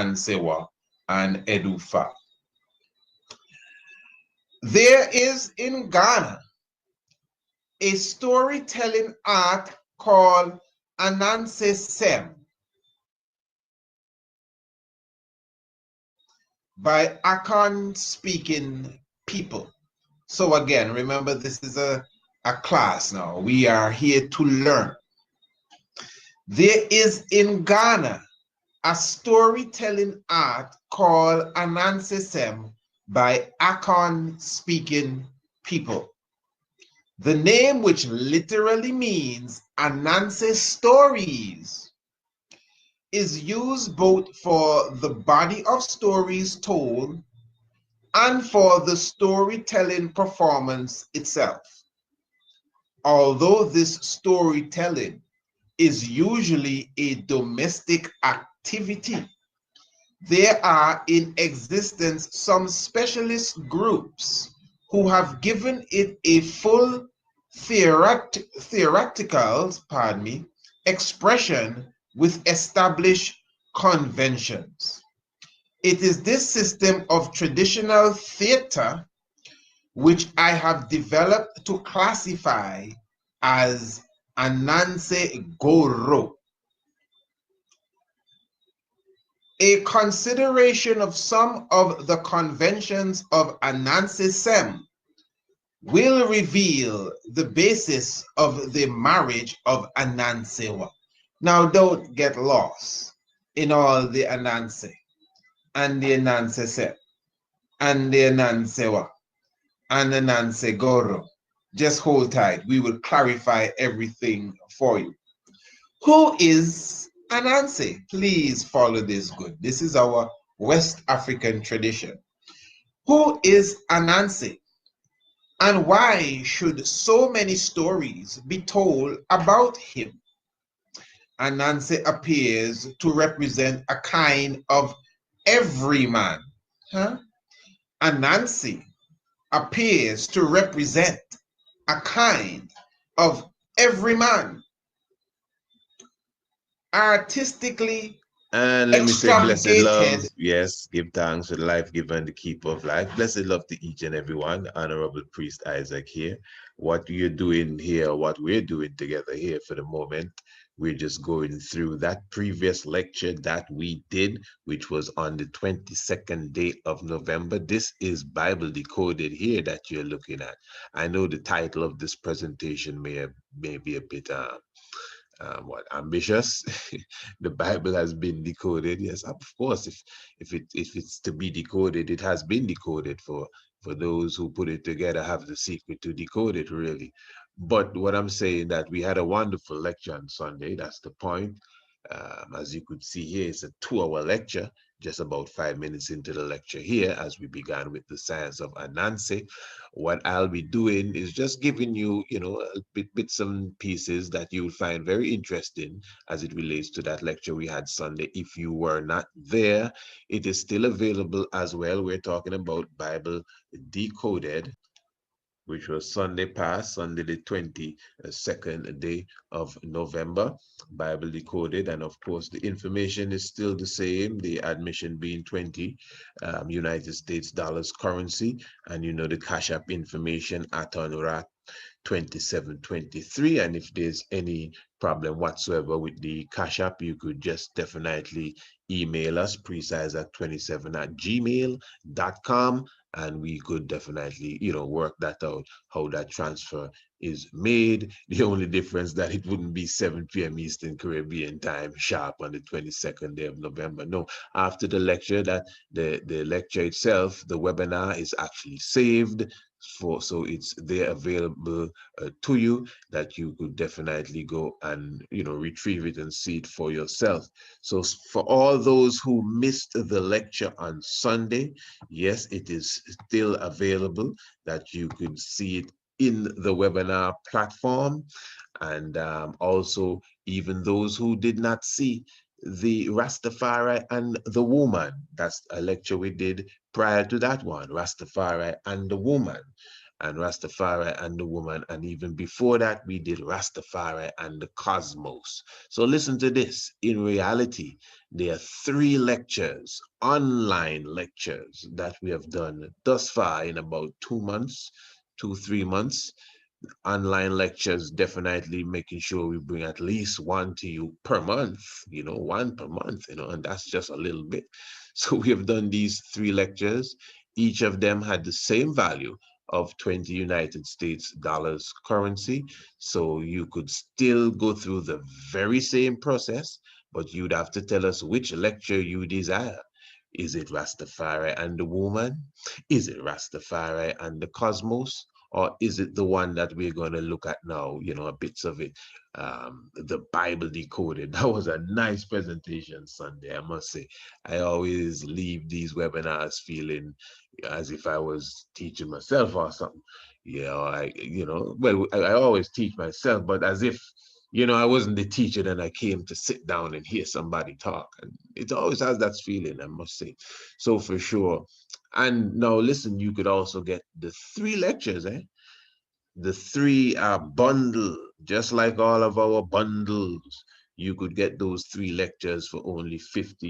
Anansewa and Edufa. There is in Ghana a storytelling art called Ananse Sem by Akan speaking people. So again, remember this is a class now. We are here to learn. There is in Ghana a storytelling art called Ananse Sem by Akan speaking people. The name, which literally means Ananse stories, is used both for the body of stories told and for the storytelling performance itself. Although this storytelling is usually a domestic activity, there are in existence some specialist groups who have given it a full theoretical expression with established conventions. It is this system of traditional theater which I have developed to classify as Ananse Goro. A consideration of some of the conventions of Ananse Sem will reveal the basis of the marriage of Anansewa. Now don't get lost in all the Ananse and the Ananse Sem and the Anansewa and Ananse Goro. Just hold tight. We will clarify everything for you. Who is Ananse? Please follow this good. This is our West African tradition. Who is Ananse? And why should so many stories be told about him? Ananse appears to represent a kind of everyman. Ananse appears to represent a kind of everyman. Artistically And let me say, blessed love, extravagated. yes, give thanks to the life giver and the keeper of life. Blessed love to each and every one. Honorable Priest Isaac here. What you're doing here, what we're doing together here for the moment, we're just going through that previous lecture that we did, which was on the 22nd day of November. This is Bible Decoded here that you're looking at. I know the title of this presentation may be a bit ambitious. The Bible has been decoded. Yes, of course. If it's to be decoded, it has been decoded. For those who put it together, have the secret to decode it, really. But what I'm saying, that we had a wonderful lecture on Sunday. That's the point. As you could see here, it's a 2-hour lecture, just about 5 minutes into the lecture here, as we began with the science of Ananse. What I'll be doing is just giving you, bits and pieces that you'll find very interesting as it relates to that lecture we had Sunday. If you were not there, it is still available as well. We're talking about Bible Decoded, which was Sunday past, Sunday the 22nd day of November, Bible Decoded. And of course, the information is still the same, the admission being 20 United States dollars currency. And the Cash App information at Honorat 2723. And if there's any problem whatsoever with the Cash App, you could just definitely email us, precise@27@gmail.com, and we could definitely, work that out, how that transfer is made. The only difference that it wouldn't be 7 p.m. Eastern Caribbean time sharp on the 22nd day of November. No, after the lecture, that the lecture itself, the webinar is actually saved, so it's there available to you, that you could definitely go and retrieve it and see it for yourself. So for all those who missed the lecture on Sunday, yes, it is still available, that you could see it in the webinar platform. And also, even those who did not see the Rastafari and the woman, that's a lecture we did prior to that one, Rastafari and the woman. and Rastafari and the woman. And even before that, we did Rastafari and the cosmos. So listen to this. In reality, there are 3 lectures, online lectures, that we have done thus far in about 2 months, 3 months. Online lectures, definitely making sure we bring at least one to you per month, one per month, and that's just a little bit. So we have done these 3 lectures. Each of them had the same value of 20 United States dollars currency. So you could still go through the very same process, but you'd have to tell us which lecture you desire. Is it Rastafari and the woman? Is it Rastafari and the cosmos? Or is it the one that we're going to look at now, bits of it, the Bible Decoded? That was a nice presentation Sunday, I must say. I always leave these webinars feeling as if I was teaching myself or something. I always teach myself, but as if, I wasn't the teacher, then I came to sit down and hear somebody talk. And it always has that feeling, I must say. So for sure. And now listen, you could also get the 3 lectures, The 3 are bundle, just like all of our bundles. You could get those 3 lectures for only 50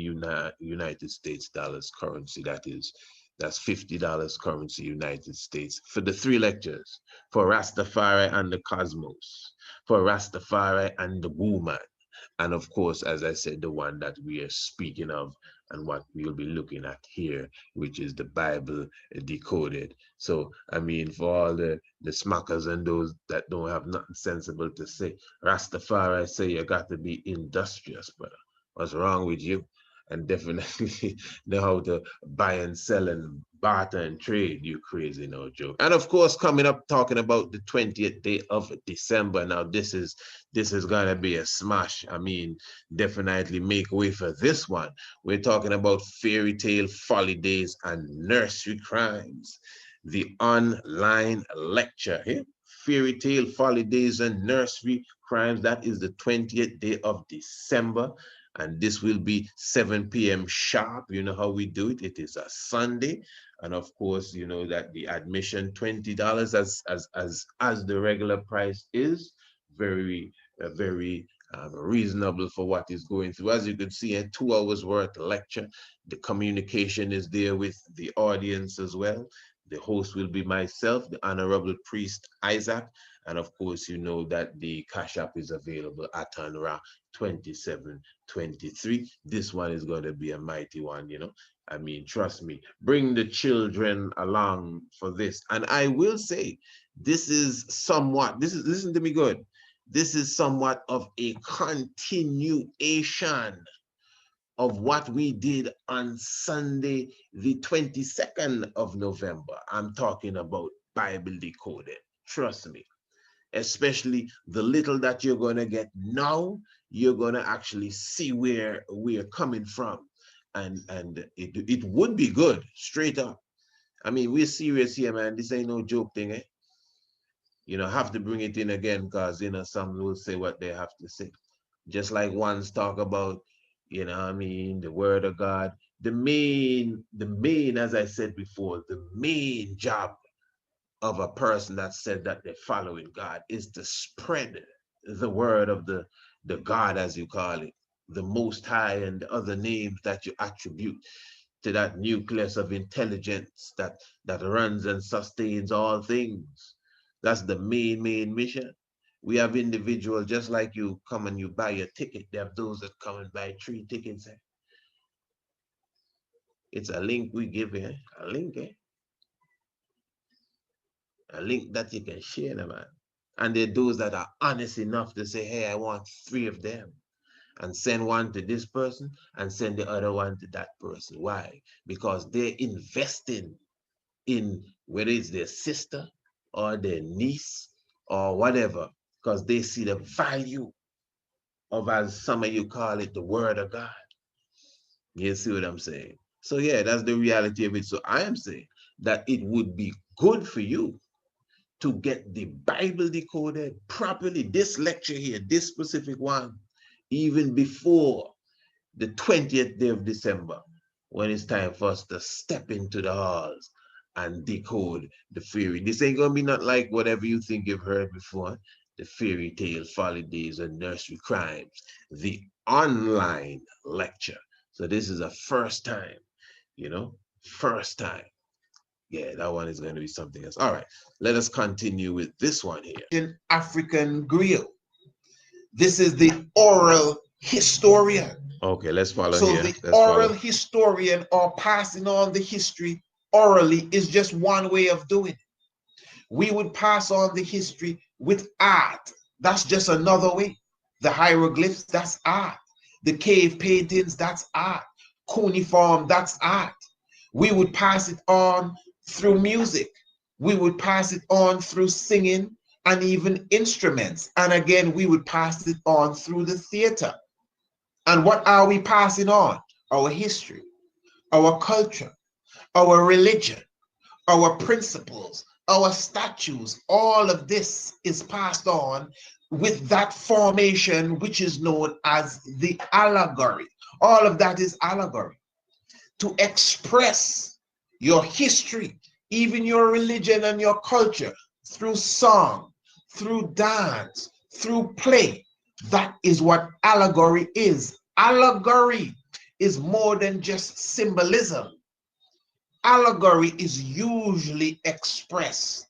United States dollars currency. That's $50 currency United States for the 3 lectures, for Rastafari and the cosmos, for Rastafari and the woman. And of course, as I said, the one that we are speaking of and what we'll be looking at here, which is the Bible Decoded. So, I mean, for all the smackers and those that don't have nothing sensible to say, Rastafari say you got to be industrious, brother. What's wrong with you? And definitely know how to buy and sell and barter and trade. You crazy, no joke. And of course, coming up talking about the 20th day of December. Now, this is gonna be a smash. I mean, definitely make way for this one. We're talking about fairy tale folly days and nursery crimes. The online lecture here. Fairy tale folly days and nursery crimes. That is the 20th day of December. And this will be 7 p.m. sharp. You know how we do it. It is a Sunday. And of course, you know that the admission $20 as the regular price is very, very reasonable for what is going through. As you can see, a 2 hours worth lecture. The communication is there with the audience as well. The host will be myself, the Honorable Priest Isaac. And of course, you know that the Cash App is available at Anra 2723. This one is going to be a mighty one, I mean, trust me, bring the children along for this. And I will say, listen to me good. This is somewhat of a continuation of what we did on Sunday, the 22nd of November. I'm talking about Bible Decoded. Trust me. Especially the little that you're going to get now, you're going to actually see where we're coming from. And it would be good, straight up. I mean, we're serious here, man. This ain't no joke thing, eh? Have to bring it in again because, some will say what they have to say. Just like ones talk about, the word of God. The main, as I said before, the main job of a person that said that they're following God is to spread the word of the God, as you call it, the Most High, and the other names that you attribute to that nucleus of intelligence that runs and sustains all things. That's the main mission. We have individuals just like you come and you buy a ticket. They have those that come and buy 3 tickets. It's a link we give you, a link, a link that you can share, man. And there are those that are honest enough to say, hey, I want 3 of them. And send one to this person and send the other one to that person. Why? Because they're investing in whether it's their sister or their niece or whatever, because they see the value of, as some of you call it, the word of God. You see what I'm saying? So yeah, that's the reality of it. So I am saying that it would be good for you to get the Bible decoded properly, this lecture here, this specific one, even before the 20th day of December, when it's time for us to step into the halls and decode the fairy. This ain't gonna be not like whatever you think you've heard before. The fairy tale, folly days, and nursery crimes. The online lecture. So this is a first time, first time. Yeah, that one is going to be something else. All right, let us continue with this one here. In African griot. This is the oral historian. Okay, let's follow So here. the Let's oral follow. historian, or passing on the history orally, is just one way of doing it. We would pass on the history with art. That's just another way. The hieroglyphs, that's art. The cave paintings, that's art. Cuneiform, that's art. We would pass it on through music. We would pass it on through singing and even instruments. And again, we would pass it on through the theater. And what are we passing on? Our history, our culture, our religion, our principles, our statues. All of this is passed on with that formation which is known as the allegory. All of that is allegory. To express your history, even your religion and your culture, through song, through dance, through play. That is what allegory is. Allegory is more than just symbolism. Allegory is usually expressed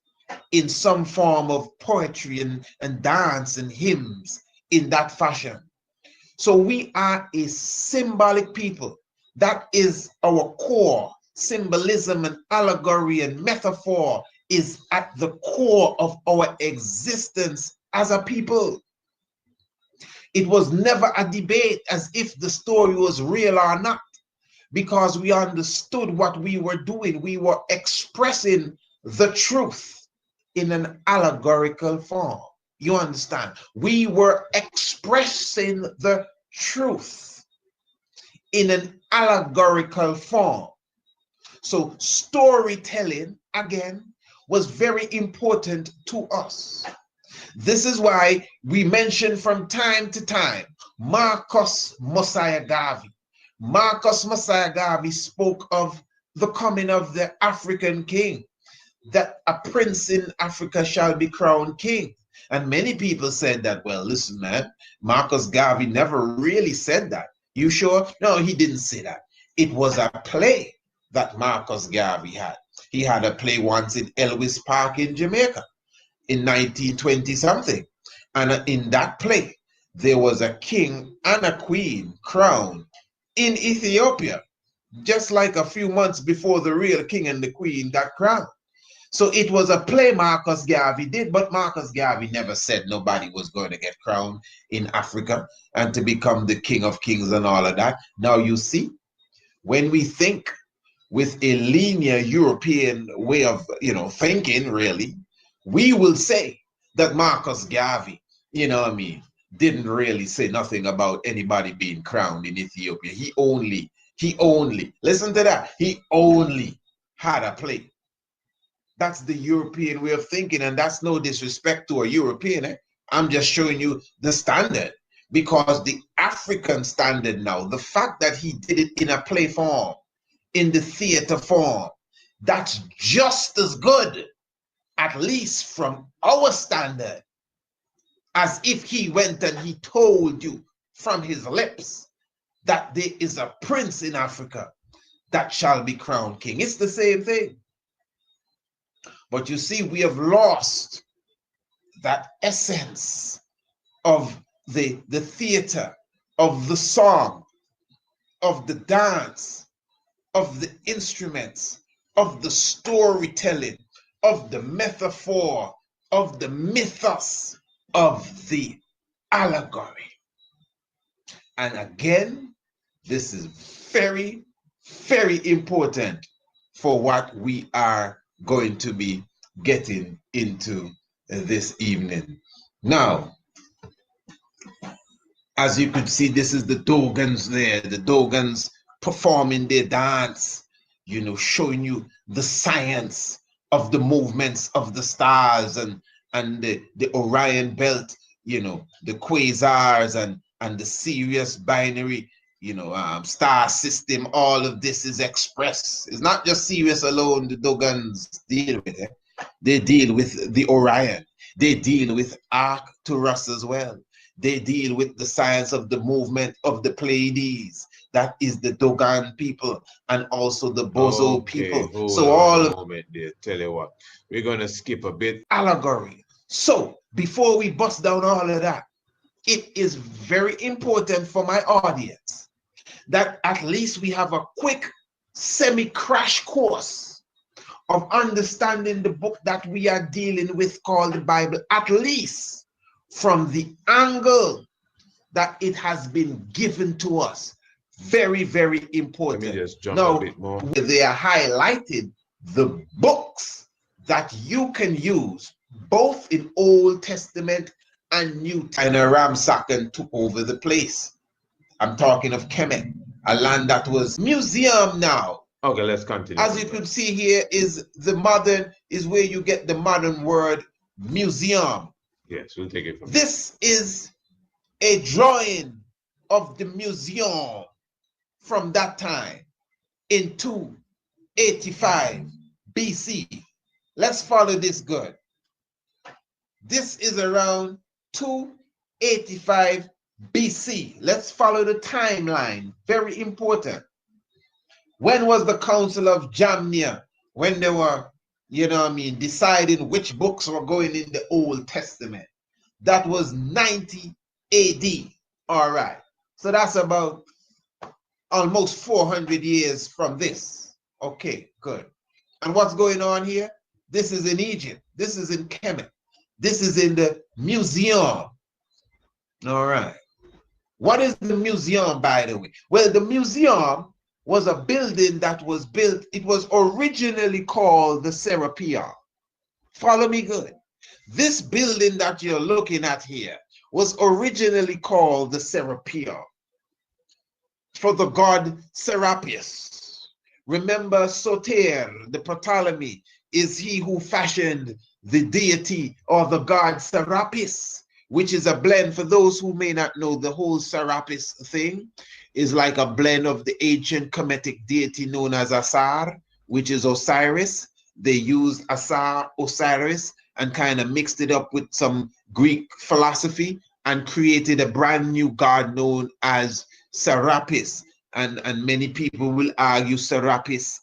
in some form of poetry and dance and hymns in that fashion. So we are a symbolic people. That is our core. Symbolism and allegory and metaphor is at the core of our existence as a people. It was never a debate as if the story was real or not, because we understood what we were doing. We were expressing the truth in an allegorical form. You understand? We were expressing the truth in an allegorical form. So storytelling, again, was very important to us. This is why we mention from time to time Marcus Mosiah Garvey. Marcus Mosiah Garvey spoke of the coming of the African king, that a prince in Africa shall be crowned king. And many people said that, well, listen, man, Marcus Garvey never really said that. You sure? No, he didn't say that. It was a play that Marcus Garvey had. He had a play once in Elwes Park in Jamaica in 1920 something. And in that play, there was a king and a queen crowned in Ethiopia, just like a few months before the real king and the queen got crowned. So it was a play Marcus Garvey did, but Marcus Garvey never said nobody was going to get crowned in Africa and to become the king of kings and all of that. Now you see, when we think with a linear European way of thinking, really, we will say that Marcus Garvey, didn't really say nothing about anybody being crowned in Ethiopia. He only, listen to that, he only had a play. That's the European way of thinking, and that's no disrespect to a European. I'm just showing you the standard, because the African standard now, the fact that he did it in a play form, in the theater form, that's just as good, at least from our standard, as if he went and he told you from his lips that there is a prince in Africa that shall be crowned king. It's the same thing. But you see, we have lost that essence of the theater, of the song, of the dance, of the instruments, of the storytelling, of the metaphor, of the mythos, of the allegory. And again, this is very, very important for what we are going to be getting into this evening. Now, as you could see, this is the Dogons there, the Dogons performing their dance, showing you the science of the movements of the stars and the Orion belt, the quasars and the Sirius binary star system, all of this is expressed. It's not just Sirius alone the Dogons deal with it. They deal with the Orion. They deal with Arcturus as well. They deal with the science of the movement of the Pleiades. That is the Dogon people and also the Bozo Okay, people. hold So on all a of moment there. Tell you what, we're gonna skip a bit. allegory. So before we bust down all of that, it is very important for my audience that at least we have a quick semi-crash course of understanding the book that we are dealing with called the Bible, at least from the angle that it has been given to us. Very, very important. Let me just jump now, a bit more. They are highlighted the books that you can use both in Old Testament and New Testament. And Ramsack took over the place. I'm talking of Kemet, a land that was museum now. Okay, let's continue. As you could see here is where you get the modern word museum. Yes, we'll take it from this is a drawing of the museum from that time in 285 BC. Let's follow this good. This is around 285 BC. Let's follow the timeline. Very important. When was the Council of Jamnia? When they were, deciding which books were going in the Old Testament. That was 90 AD. All right. So that's about almost 400 years from this. Okay, good. And what's going on here? This is in Egypt. This is in Kemet. This is in the museum. All right. What is the museum, by the way? Well, the museum was a building that was built. It was originally called the Serapeum. Follow me good. This building that you're looking at here was originally called the Serapeum for the god Serapis. Remember, Soter, the Ptolemy, is he who fashioned the deity or the god Serapis, which is a blend. For those who may not know, the whole Serapis thing is like a blend of the ancient Kemetic deity known as Asar, which is Osiris. They used Asar, Osiris, and kind of mixed it up with some Greek philosophy and created a brand new god known as Serapis. And many people will argue Serapis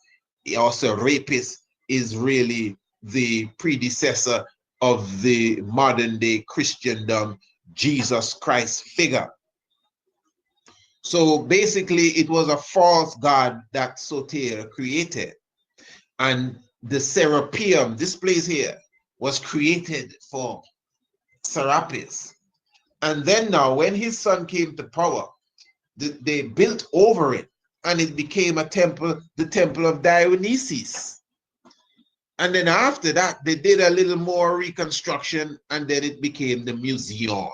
or Serapis is really the predecessor of the modern day Christendom, Jesus Christ figure. So basically it was a false god that Soter created. And the Serapeum, this place here, was created for Serapis. And then now when his son came to power, they built over it and it became a temple, the temple of Dionysus. And then after that, they did a little more reconstruction and then it became the museum.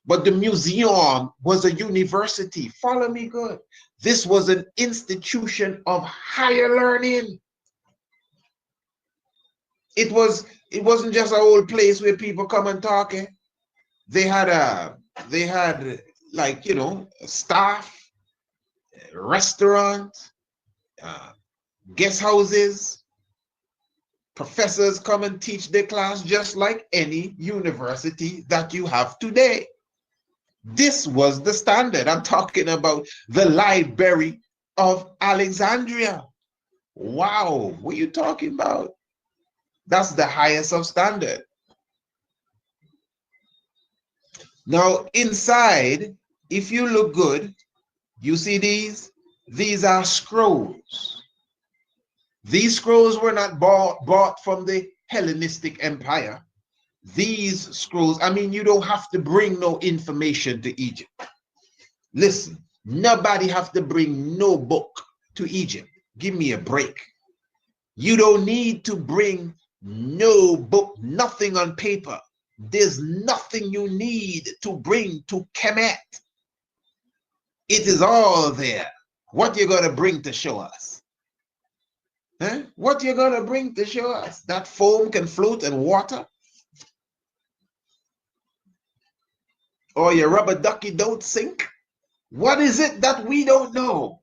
But the museum was a university. Follow me good. This was an institution of higher learning. It wasn't just an old place where people come and talk. They had like, staff, restaurant, guest houses. Professors come and teach their class just like any university that you have today. This was the standard. I'm talking about the Library of Alexandria. Wow, what are you talking about? That's the highest of standard. Now inside, if you look good, you see these? These are scrolls. These scrolls were not bought from the Hellenistic Empire. These scrolls, I mean, you don't have to bring no information to Egypt. Listen, nobody have to bring no book to Egypt. Give me a break. You don't need to bring no book, nothing on paper. There's nothing you need to bring to Kemet. It is all there. What you gonna bring to show us? Huh? What you gonna bring to show us? That foam can float in water? Or your rubber ducky don't sink? What is it that we don't know?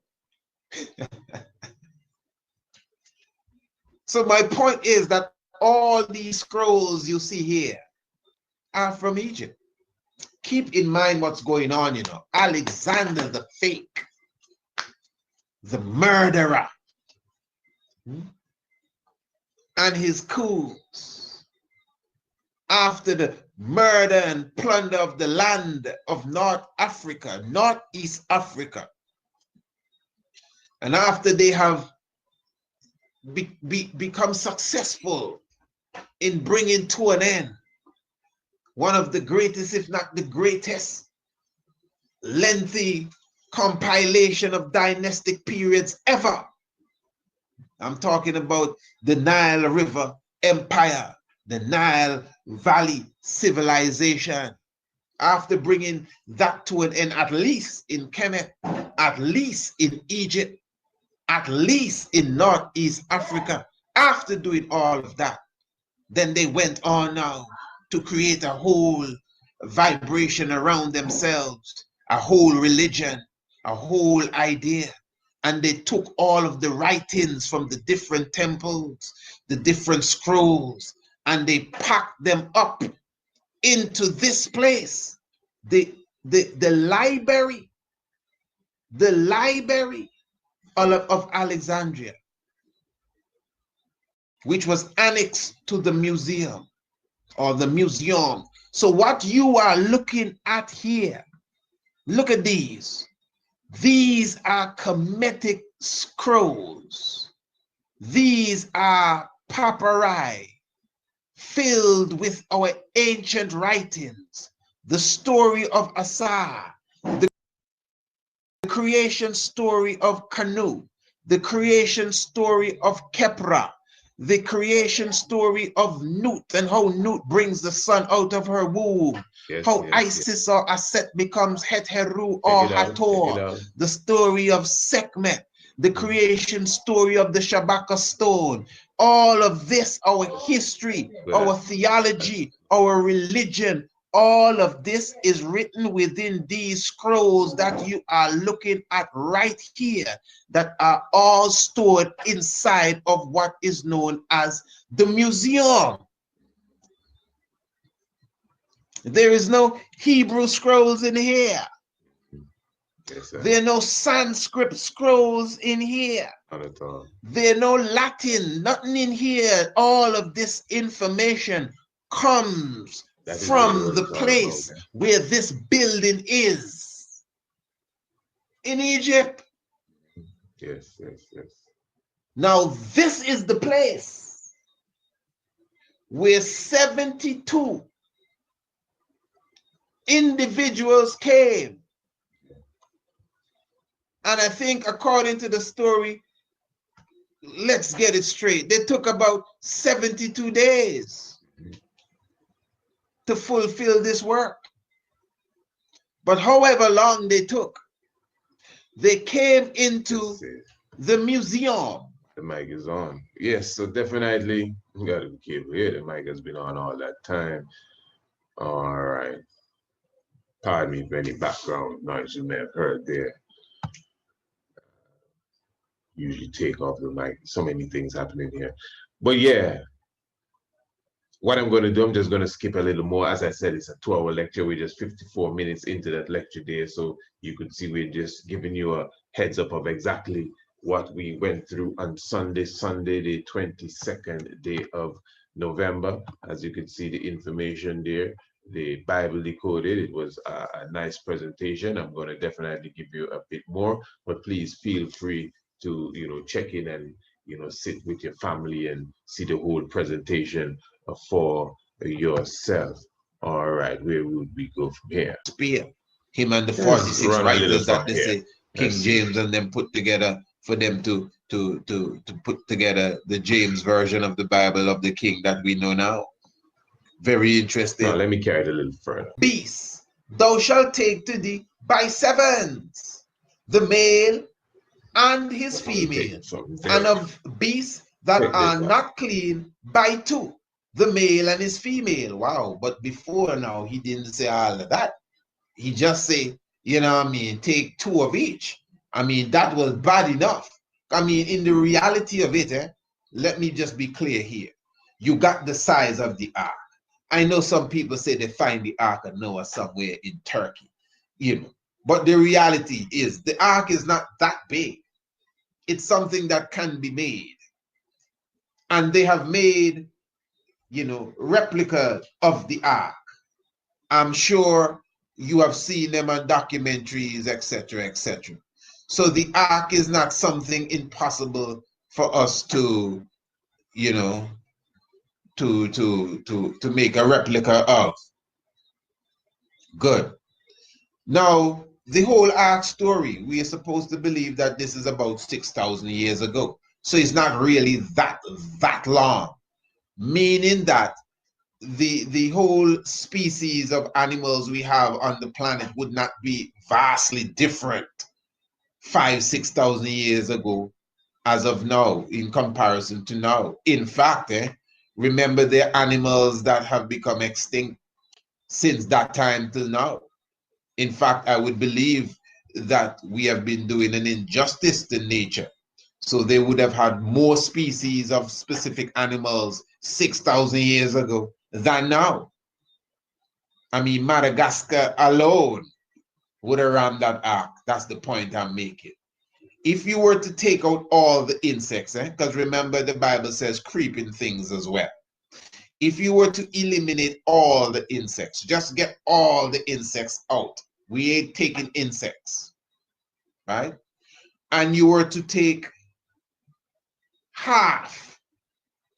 So my point is that all these scrolls you see here are from Egypt. Keep in mind what's going on, you know. Alexander the fake, the murderer, and his coups after the murder and plunder of the land of North Africa, Northeast Africa. And after they have become successful in bringing to an end one of the greatest, if not the greatest, lengthy compilation of dynastic periods ever. I'm talking about the Nile River Empire, the Nile Valley civilization. After bringing that to an end, at least in Kemet, at least in Egypt, at least in Northeast Africa, after doing all of that, then they went on now to create a whole vibration around themselves, a whole religion, a whole idea. And they took all of the writings from the different temples, the different scrolls, and they packed them up into this place, the library of Alexandria, which was annexed to the museum or the museum. So what you are looking at here, look at these. These are Kemetic scrolls. These are papyri filled with our ancient writings, the story of Asa, the creation story of Canu, the creation story of Kepra, the creation story of Nut, and how Nut brings the sun out of her womb, how Isis or Aset becomes Het Heru or Hathor, the story of Sekhmet, the creation story of the Shabaka stone. All of this, our history, our theology, our religion, all of this is written within these scrolls that you are looking at right here, that are all stored inside of what is known as the museum. There is no Hebrew scrolls in here. Yes, there are no Sanskrit scrolls in here. Not at all. There are no Latin, nothing in here. All of this information comes from the place where this building is in Egypt. Yes, yes, yes. Now, this is the place where 72 individuals came. And I think, according to the story, let's get it straight, they took about 72 days to fulfill this work. But however long they took, they came into the museum. The mic is on. Yes, so definitely, you gotta be careful here. The mic has been on all that time. All right. Pardon me for any background noise you may have heard there. Usually take off the mic. So many things happening here. But yeah, what I'm going to do, I'm just going to skip a little more. As I said, it's a 2-hour lecture. We're just 54 minutes into that lecture there. So you could see we're just giving you a heads up of exactly what we went through on Sunday, the 22nd day of November. As you can see the information there, the Bible Decoded. It was a nice presentation. I'm going to definitely give you a bit more, but please feel free to, check in and, sit with your family and see the whole presentation for yourself. All right, where would we go from here? Spear him and the 46 writers that they say King James and them put together for them to put together the James version of the Bible of the King that we know now. Very interesting. Now let me carry it a little further. Beast, thou shalt take to thee by sevens, the male and his female, and of beasts that are not clean by 2, the male and his female. Wow, but before now, he didn't say all of that. He just say, You know what I mean? Take 2 of each. I mean, that was bad enough. I mean, in the reality of it, let me just be clear here. You got the size of the ark. I know some people say they find the Ark of Noah somewhere in Turkey, you know, but the reality is the ark is not that big. It's something that can be made. And they have made, you know, replica of the ark. I'm sure you have seen them on documentaries, etc., etc. So the ark is not something impossible for us to, you know, to make a replica of. Good. Now, the whole ark story, we are supposed to believe that this is about 6,000 years ago. So it's not really that long, meaning that the whole species of animals we have on the planet would not be vastly different 5,000 to 6,000 years ago as of now in comparison to now. In fact, remember there are animals that have become extinct since that time till now. In fact, I would believe that we have been doing an injustice to nature. So they would have had more species of specific animals 6,000 years ago than now. I mean, Madagascar alone would have ran that ark. That's the point I'm making. If you were to take out all the insects, because remember the Bible says creeping things as well. If you were to eliminate all the insects, just get all the insects out. We ain't taking insects, right? And you were to take half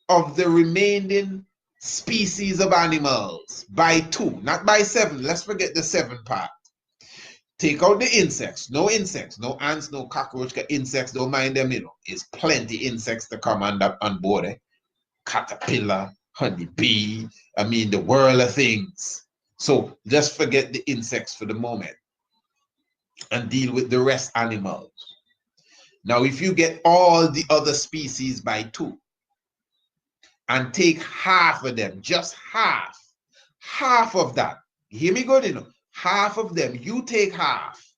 of the remaining species of animals by 2, not by 7. Let's forget the 7 part. Take out the insects, no ants, no cockroach, insects, don't mind them, you know. It's plenty insects to come on board, Caterpillar, honeybee, I mean, the world of things. So just forget the insects for the moment and deal with the rest animals. Now, if you get all the other species by 2 and take half of them, just half of that, hear me good, you know, half of them, you take half.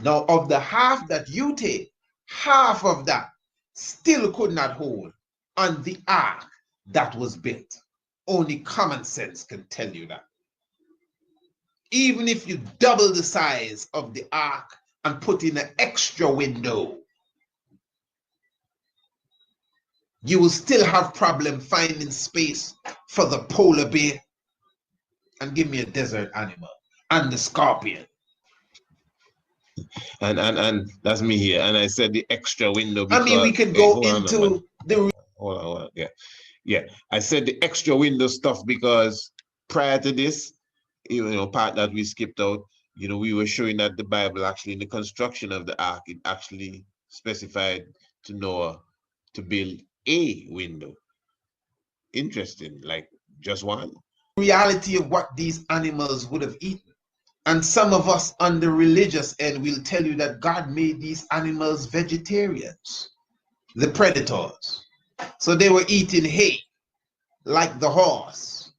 Now, of the half that you take, half of that still could not hold on the ark that was built. Only common sense can tell you that. Even if you double the size of the ark and put in an extra window, you will still have problem finding space for the polar bear. And give me a desert animal and the scorpion. And that's me here. And I said the extra window I mean, we because could hey, go hold on, man. into the Hold on. Yeah. I said the extra window stuff because prior to this, you know, part that we skipped out, you know, we were showing that the Bible actually in the construction of the ark, it actually specified to Noah to build a window. Interesting, like just one. reality of what these animals would have eaten. And some of us on the religious end will tell you that God made these animals vegetarians, the predators. So they were eating hay like the horse.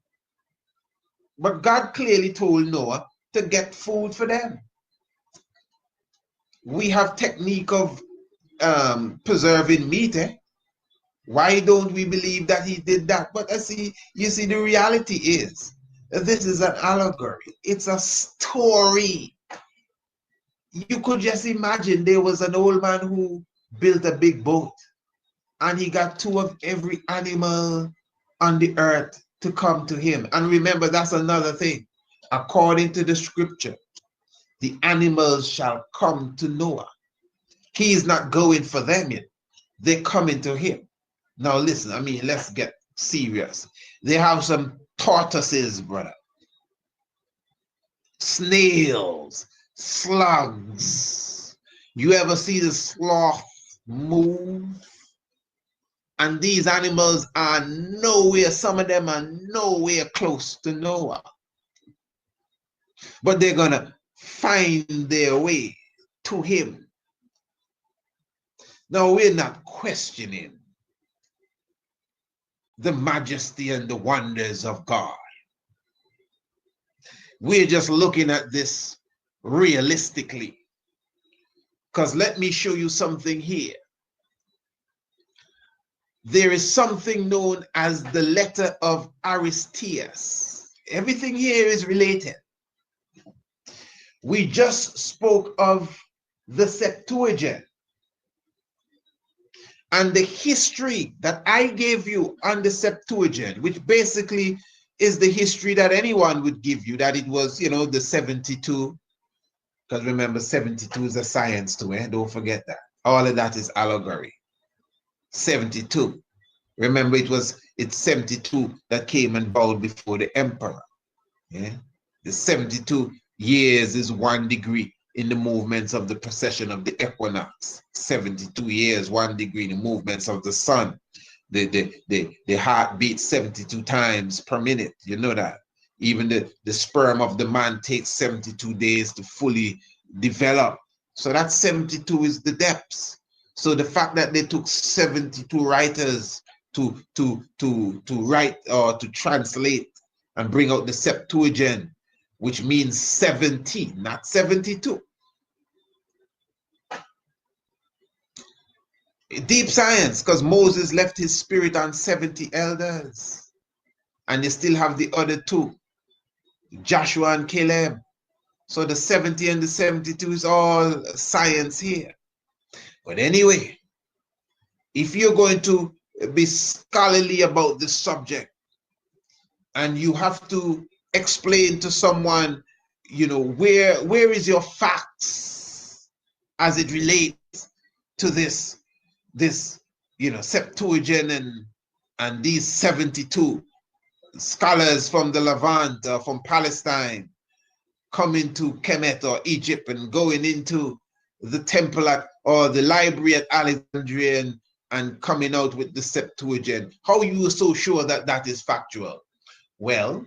But God clearly told Noah to get food for them. We have technique of preserving meat. Why don't we believe that he did that? But you see, the reality is this is an allegory. It's a story. You could just imagine there was an old man who built a big boat and he got 2 of every animal on the earth to come to him. And remember, that's another thing. According to the scripture, the animals shall come to Noah. He is not going for them yet. They're coming to him. Now listen, I mean, let's get serious. They have some tortoises, brother. Snails, slugs. You ever see the sloth move? And these animals are nowhere, some of them are nowhere close to Noah. But they're going to find their way to him. Now, we're not questioning the majesty and the wonders of God. We're just looking at this realistically. Because let me show you something here. There is something known as the Letter of Aristeas. Everything here is related. We just spoke of the Septuagint and the history that I gave you on the Septuagint, which basically is the history that anyone would give you, that it was, you know, the 72, because remember 72 is a science too, don't forget that. All of that is allegory. 72. Remember it's 72 that came and bowed before the emperor. Yeah? The 72 years is 1 degree in the movements of the precession of the equinox. 72 years, 1 degree in the movements of the sun. The heart beats 72 times per minute. You know that. Even the sperm of the man takes 72 days to fully develop. So that 72 is the depths. So the fact that they took 72 writers to write or to translate and bring out the Septuagint, which means 70, not 72. Deep science, because Moses left his spirit on 70 elders. And you still have the other two, Joshua and Caleb. So the 70 and the 72 is all science here. But anyway, if you're going to be scholarly about the subject and you have to explain to someone, you know, where is your facts as it relates to this, you know, Septuagint and these 72 scholars from the Levant, from Palestine, coming to Kemet or Egypt and going into the temple or the library at Alexandria and coming out with the Septuagint. How are you so sure that that is factual? Well,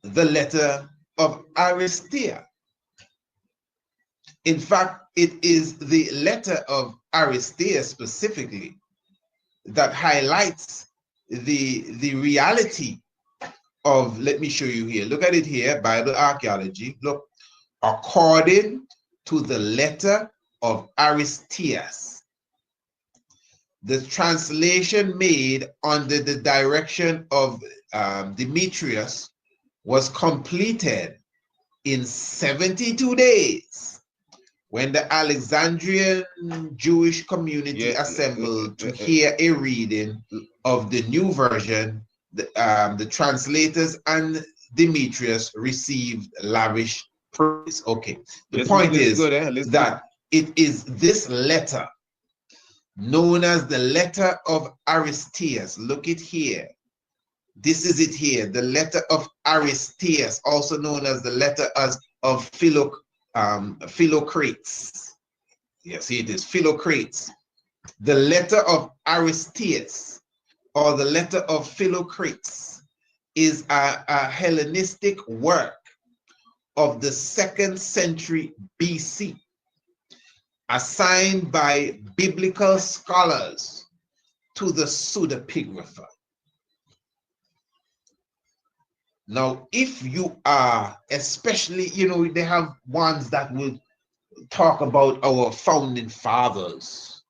the letter of Aristeas. In fact, it is the letter of Aristeas specifically that highlights the reality of, let me show you here. Look at it here, Bible archaeology. Look, according to the letter of Aristeas, the translation made under the direction of Demetrius was completed in 72 days when the Alexandrian Jewish community assembled to hear a reading of the new version. The translators and Demetrius received lavish praise. Okay, the point is that it is this letter known as the Letter of Aristeas. Look it here. This is it here, the Letter of Aristeas, also known as the Letter of Philocrates. Yes, it is Philocrates. The Letter of Aristeas, or the Letter of Philocrates, is a Hellenistic work of the 2nd century BC, assigned by biblical scholars to the pseudepigrapher. Now, if you are, especially, you know, they have ones that will talk about our founding fathers,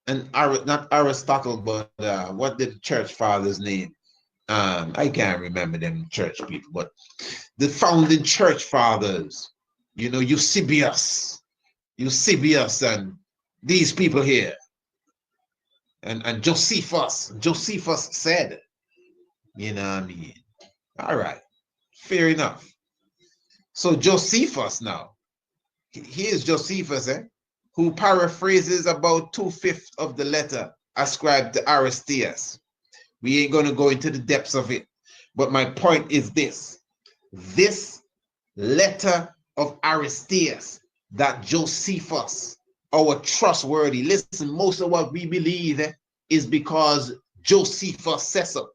and not Aristotle, but what did the church father's name? I can't remember them church people, but the founding church fathers, you know, Eusebius, and these people here, and Josephus said, you know what I mean? All right, fair enough. So Josephus now, here's Josephus, who paraphrases about 2/5 of the letter ascribed to Aristeas. We ain't going to go into the depths of it. But my point is this. This letter of Aristeas that Josephus, our trustworthy, listen, most of what we believe is because Josephus says so.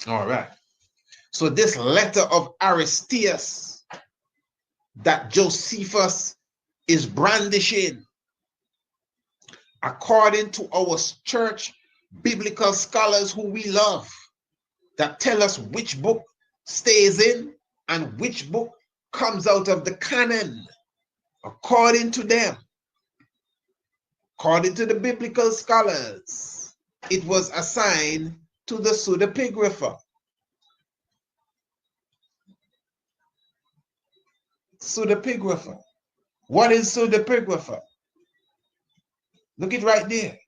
All right. So this letter of Aristeas that Josephus is brandishing, according to our church biblical scholars who we love, that tell us which book stays in and which book comes out of the canon according to them, according to the biblical scholars, it was assigned to the pseudepigrapha. Pseudepigrapha. What is pseudepigrapha? Look it right there.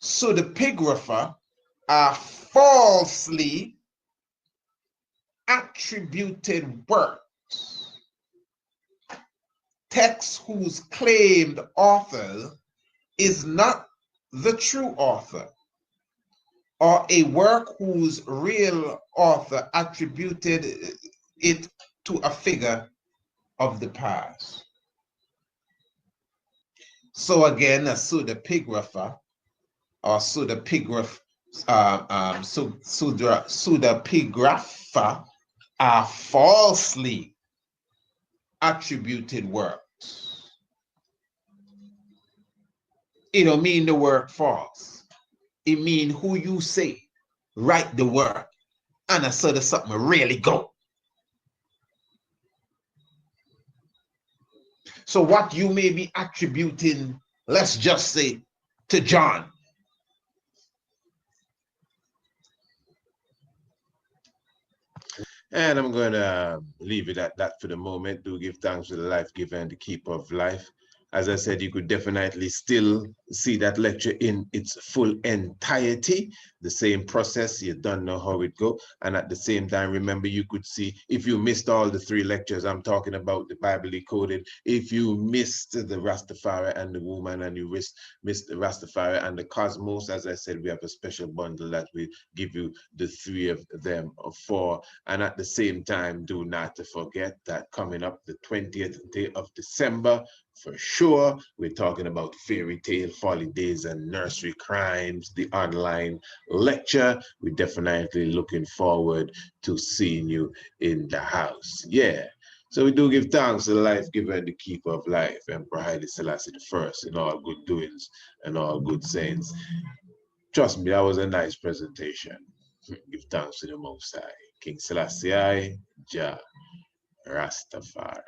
Pseudepigrapha are falsely attributed works, texts whose claimed author is not the true author, or a work whose real author attributed it to a figure of the past. So again, a pseudepigrapha or pseudepigrapha are falsely attributed works. It don't mean the word false. It mean who you say write the work, and I said something really go. So what you may be attributing, let's just say, to John, And I'm going to leave it at that for the moment. Do give thanks to the life giver and the keeper of life. As I said, you could definitely still see that lecture in its full entirety. The same process, you don't know how it go. And at the same time, remember, you could see, if you missed all the 3 lectures, I'm talking about the Bible Decoded. If you missed the Rastafari and the woman, and you missed the Rastafari and the cosmos, as I said, we have a special bundle that we give you the 3 of them for. And at the same time, do not forget that coming up the 20th day of December, for sure, we're talking about fairy tale, folly days, and nursery crimes, the online lecture. We're definitely looking forward to seeing you in the house. Yeah. So we do give thanks to the life giver and the keeper of life, Emperor Haile Selassie I, in all good doings and all good sayings. Trust me, that was a nice presentation. Give thanks to the Most High. King Selassie I, Jah Rastafari.